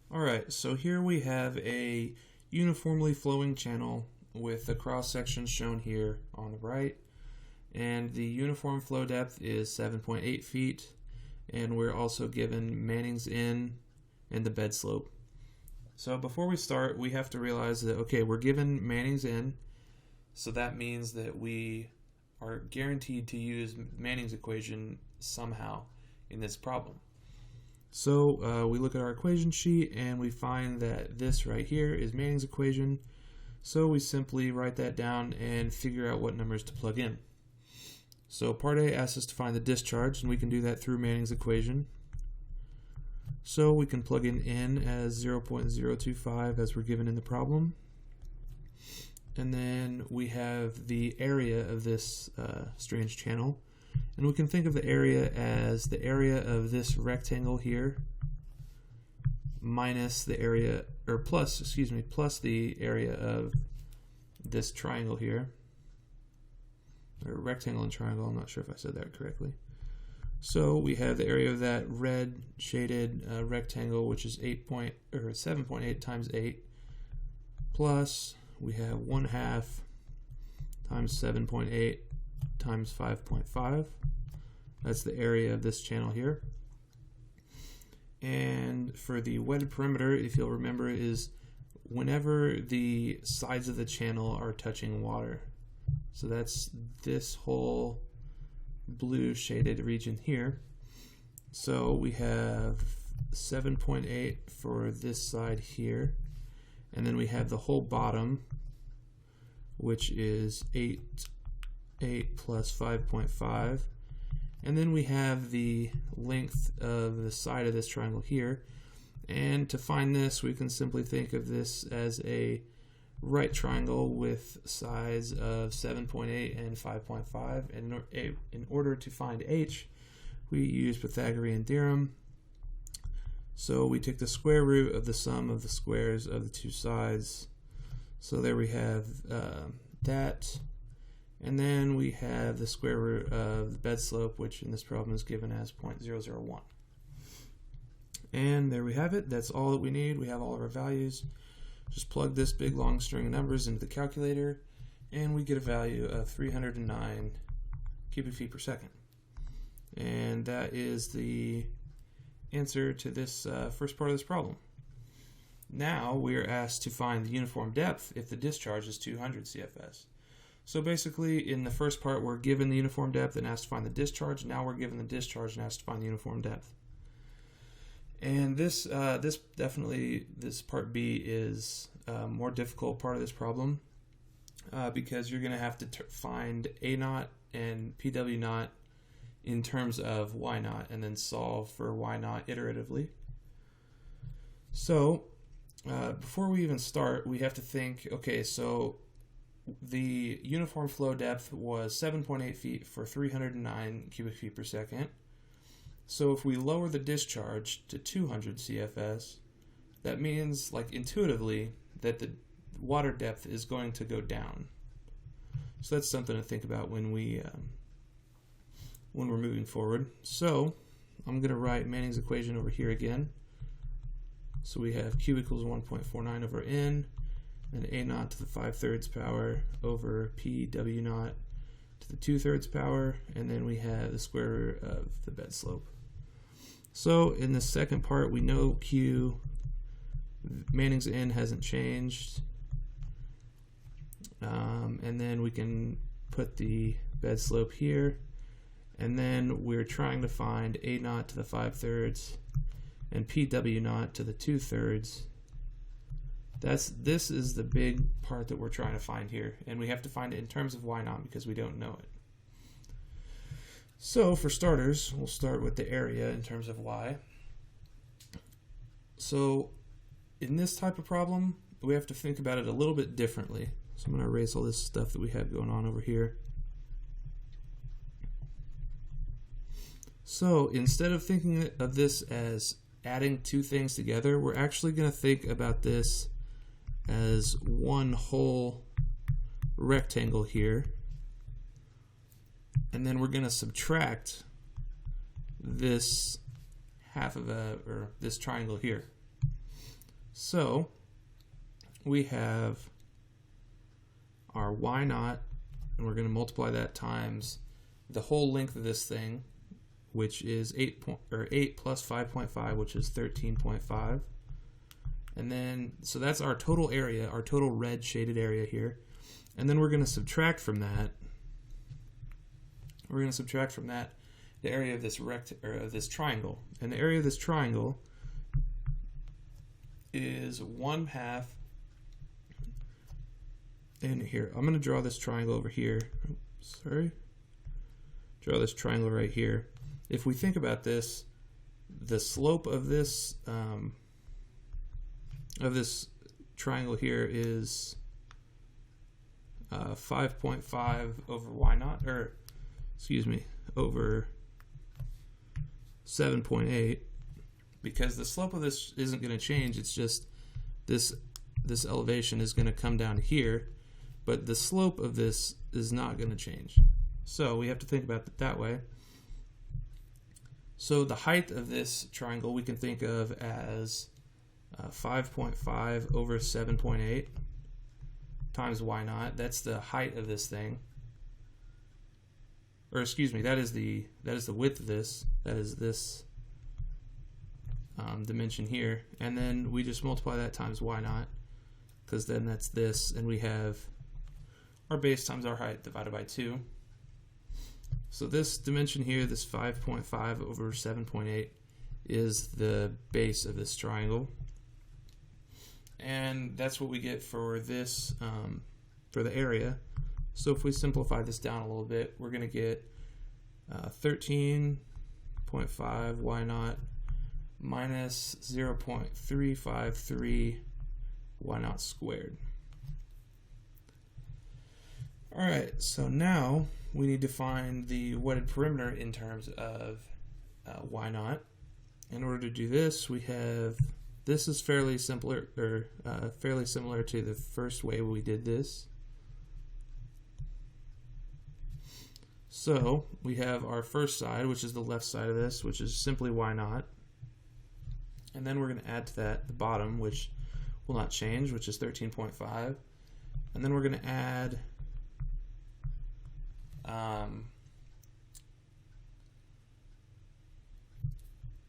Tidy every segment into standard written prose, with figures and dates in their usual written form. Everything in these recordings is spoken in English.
Alright, so here we have a uniformly flowing channel with the cross section shown here on the right, and the uniform flow depth is 7.8 feet, and we're also given Manning's N and the bed slope. So before we start, we have to realize that, okay, we're given Manning's N, so that means that we are guaranteed to use Manning's equation somehow in this problem. So we look at our equation sheet and we find that this right here is Manning's equation. So we simply write that down and figure out what numbers to plug in. So part A asks us to find the discharge, and we can do that through Manning's equation. So we can plug in N as 0.025 as we're given in the problem. And then we have the area of this strange channel. And we can think of the area as the area of this rectangle here minus the area, or plus the area of this triangle here. Or rectangle and triangle, I'm not sure if I said that correctly. So we have the area of that red shaded rectangle, which is 7.8 times 8, plus we have 1/2 times 7.8 times 5.5. That's the area of this channel here. And for the wetted perimeter, if you'll remember, is whenever the sides of the channel are touching water. So that's this whole blue shaded region here. So we have 7.8 for this side here. And then we have the whole bottom, which is 8 plus 5.5. And then we have the length of the side of this triangle here. And to find this, we can simply think of this as a right triangle with sides of 7.8 and 5.5. And in order to find h, we use Pythagorean theorem. So we take the square root of the sum of the squares of the two sides. So there we have that. And then we have the square root of the bed slope, which in this problem is given as 0.001. And there we have it. That's all that we need. We have all of our values. Just plug this big long string of numbers into the calculator, and we get a value of 309 cubic feet per second. And that is the answer to this first part of this problem. Now we are asked to find the uniform depth if the discharge is 200 CFS. So basically, in the first part, we're given the uniform depth and asked to find the discharge. Now we're given the discharge and asked to find the uniform depth. And this part B is a more difficult part of this problem because you're going to have to find A naught and PW naught in terms of Y naught and then solve for Y naught iteratively. So before we even start, we have to think, okay, so the uniform flow depth was 7.8 feet for 309 cubic feet per second. So if we lower the discharge to 200 CFS, that means, like, intuitively, that the water depth is going to go down. So that's something to think about when we're moving forward. So I'm going to write Manning's equation over here again. So we have Q equals 1.49 over N, and A naught to the 5/3 power over PW naught to the 2/3 power, and then we have the square root of the bed slope. So in the second part, we know Q, Manning's N hasn't changed, and then we can put the bed slope here, and then we're trying to find A naught to the 5/3 and PW naught to the 2/3. This is the big part that we're trying to find here, and we have to find it in terms of Y naught because we don't know it. So for starters, we'll start with the area in terms of Y. So in this type of problem, we have to think about it a little bit differently. So I'm going to erase all this stuff that we have going on over here. So instead of thinking of this as adding two things together, we're actually going to think about this as one whole rectangle here, and then we're going to subtract this half of this triangle here. So we have our y naught, and we're going to multiply that times the whole length of this thing, which is 8 plus 5.5, which is 13.5. And then, so that's our total area, our total red shaded area here. And then we're going to subtract from that. We're going to subtract from that the area of this this triangle. And the area of this triangle is 1/2. And here, I'm going to draw this triangle over here. Sorry. Draw this triangle right here. If we think about this, the slope of this triangle here is 5.5 over y naught, or excuse me, over 7.8, because the slope of this isn't going to change. It's just this elevation is going to come down to here, but the slope of this is not going to change. So we have to think about it that way. So the height of this triangle we can think of as 5.5 over 7.8 times y naught. That's the height of this thing. Or excuse me, that is the width of this. That is this dimension here. And then we just multiply that times y naught, because then that's this, and we have our base times our height divided by 2. So this dimension here, this 5.5 over 7.8, is the base of this triangle. And that's what we get for this, for the area. So if we simplify this down a little bit, we're going to get 13.5 y naught minus 0.353 y naught squared. Alright, so now we need to find the wetted perimeter in terms of y naught. In order to do this, we have, this is fairly similar to the first way we did this. So we have our first side, which is the left side of this, which is simply y naught. And then we're going to add to that the bottom, which will not change, which is 13.5. And then we're going to add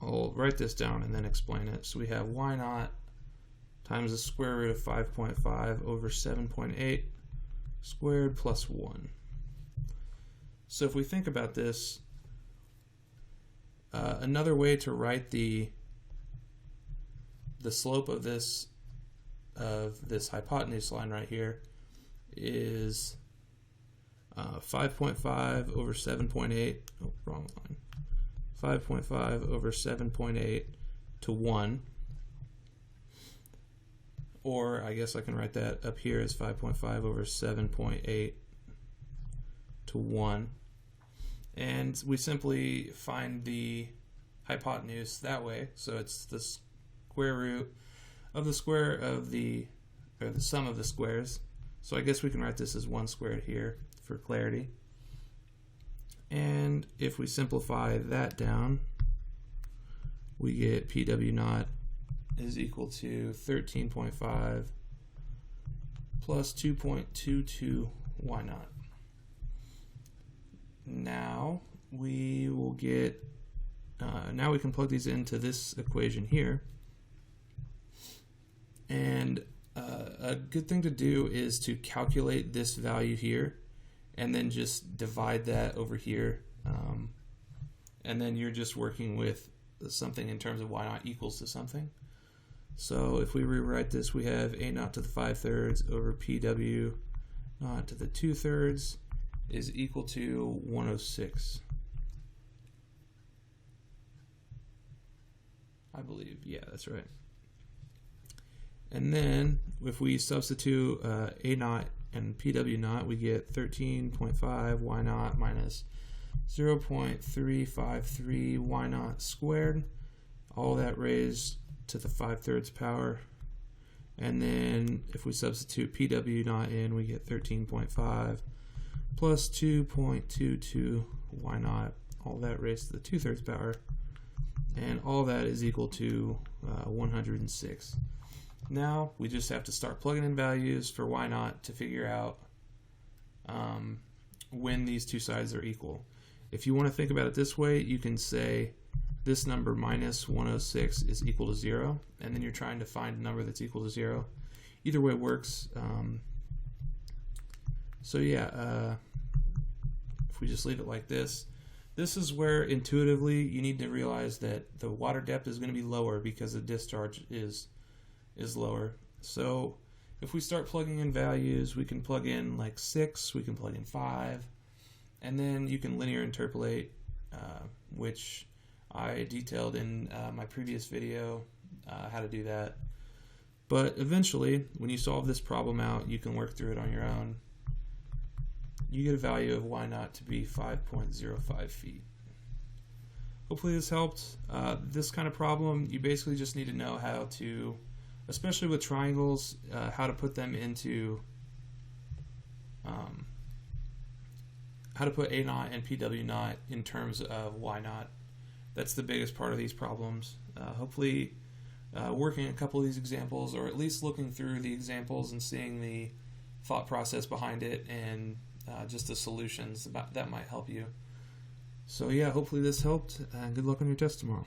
I'll write this down and then explain it. So we have y naught times the square root of 5.5 over 7.8 squared plus 1. So if we think about this, another way to write the slope of this hypotenuse line right here is 5.5 over 7.8, oh, wrong line, 5.5 over 7.8 to 1, or I guess I can write that up here as 5.5 over 7.8 to 1, and we simply find the hypotenuse that way. So it's the square root of the square of the sum of the squares. So I guess we can write this as 1 squared here for clarity. And if we simplify that down, we get PW naught is equal to 13.5 plus 2.22 y naught. Now we will get, now we can plug these into this equation here. And a good thing to do is to calculate this value here and then just divide that over here, and then you're just working with something in terms of y naught equals to something. So if we rewrite this, we have a naught to the 5/3 over pw naught to the 2/3 is equal to 106. I believe, yeah, that's right. And then if we substitute a naught and pw naught, we get 13.5 y naught minus 0.353 y naught squared, all that raised to the 5/3 power. And then if we substitute pw naught in, we get 13.5 plus 2.22 y naught, all that raised to the 2/3 power, and all that is equal to 106. Now we just have to start plugging in values for y naught to figure out when these two sides are equal. If you want to think about it this way, you can say this number minus 106 is equal to 0, and then you're trying to find a number that's equal to 0. Either way works. So yeah, if we just leave it like this, this is where intuitively you need to realize that the water depth is going to be lower because the discharge is lower. So if we start plugging in values, we can plug in like 6, we can plug in 5, and then you can linear interpolate, which I detailed in my previous video how to do that. But eventually, when you solve this problem out, you can work through it on your own. You get a value of y naught to be 5.05 feet. Hopefully this helped. This kind of problem, you basically just need to know how to, especially with triangles, how to put them into, how to put A naught and PW naught in terms of y naught. That's the biggest part of these problems. Hopefully working a couple of these examples, or at least looking through the examples and seeing the thought process behind it and just the solutions, that might help you. So yeah, hopefully this helped, and good luck on your test tomorrow.